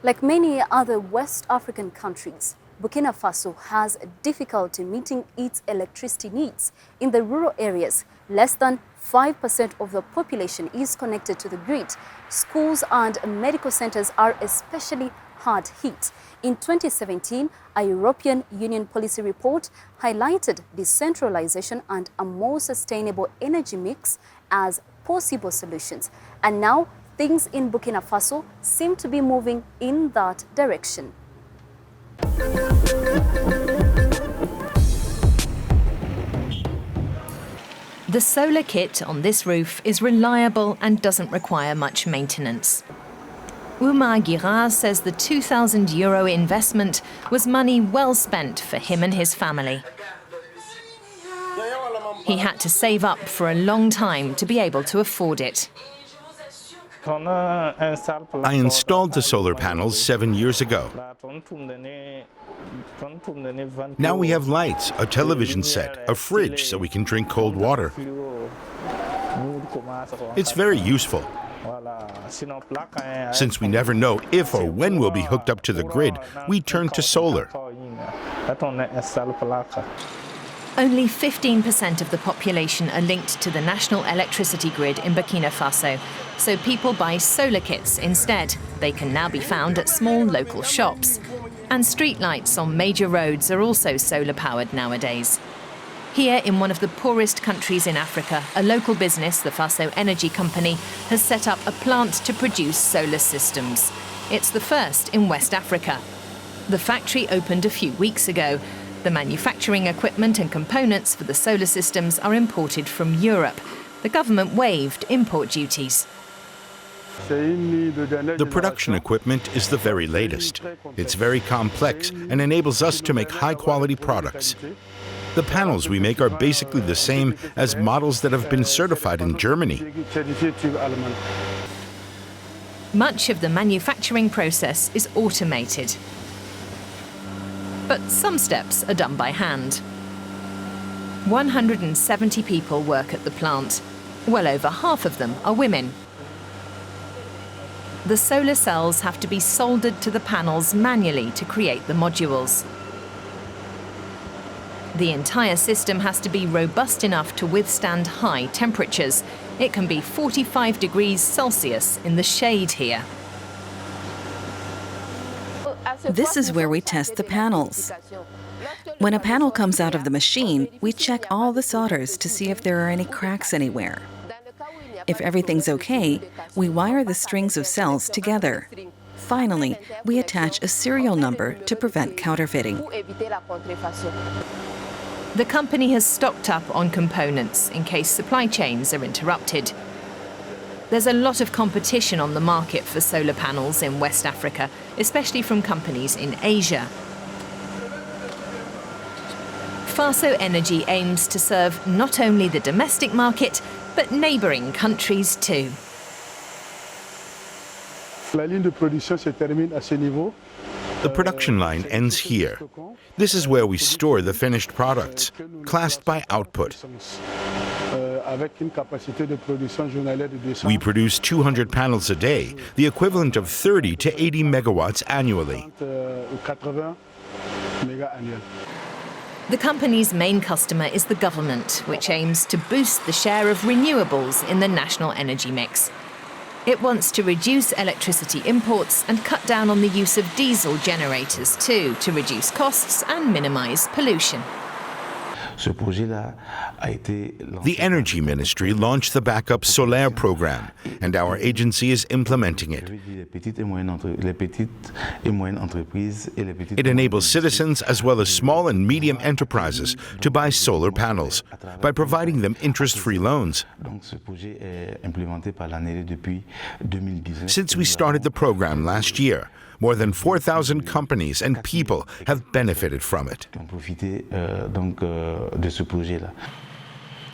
Like many other West African countries, Burkina Faso has difficulty meeting its electricity needs. In the rural areas, less than 5% of the population is connected to the grid. Schools and medical centers are especially hard hit. In 2017, a European Union policy report highlighted decentralization and a more sustainable energy mix as possible solutions. And now, things in Burkina Faso seem to be moving in that direction. The solar kit on this roof is reliable and doesn't require much maintenance. Oumar Girard says the €2,000 investment was money well spent for him and his family. He had to save up for a long time to be able to afford it. I installed the solar panels 7 years ago. Now we have lights, a television set, a fridge so we can drink cold water. It's very useful. Since we never know if or when we'll be hooked up to the grid, we turn to solar. Only 15% of the population are linked to the national electricity grid in Burkina Faso, so people buy solar kits instead. They can now be found at small local shops. And streetlights on major roads are also solar-powered nowadays. Here, in one of the poorest countries in Africa, a local business, the Faso Energy Company, has set up a plant to produce solar systems. It's the first in West Africa. The factory opened a few weeks ago. The manufacturing equipment and components for the solar systems are imported from Europe. The government waived import duties. The production equipment is the very latest. It's very complex and enables us to make high-quality products. The panels we make are basically the same as models that have been certified in Germany. Much of the manufacturing process is automated. But some steps are done by hand. 170 people work at the plant. Well over half of them are women. The solar cells have to be soldered to the panels manually to create the modules. The entire system has to be robust enough to withstand high temperatures. It can be 45 degrees Celsius in the shade here. This is where we test the panels. When a panel comes out of the machine, we check all the solders to see if there are any cracks anywhere. If everything's okay, we wire the strings of cells together. Finally, we attach a serial number to prevent counterfeiting. The company has stocked up on components in case supply chains are interrupted. There's a lot of competition on the market for solar panels in West Africa, especially from companies in Asia. Faso Energy aims to serve not only the domestic market, but neighbouring countries too. The production line ends here. This is where we store the finished products, classed by output. We produce 200 panels a day, the equivalent of 30 to 80 megawatts annually. The company's main customer is the government, which aims to boost the share of renewables in the national energy mix. It wants to reduce electricity imports and cut down on the use of diesel generators too, to reduce costs and minimise pollution. The Energy Ministry launched the Backup Solaire program, and our agency is implementing it. It enables citizens as well as small and medium enterprises to buy solar panels by providing them interest-free loans. Since we started the program last year, more than 4,000 companies and people have benefited from it.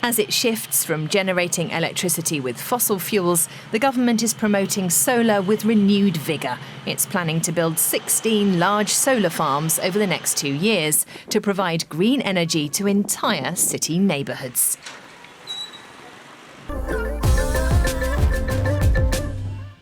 As it shifts from generating electricity with fossil fuels, the government is promoting solar with renewed vigour. It's planning to build 16 large solar farms over the next 2 years to provide green energy to entire city neighbourhoods.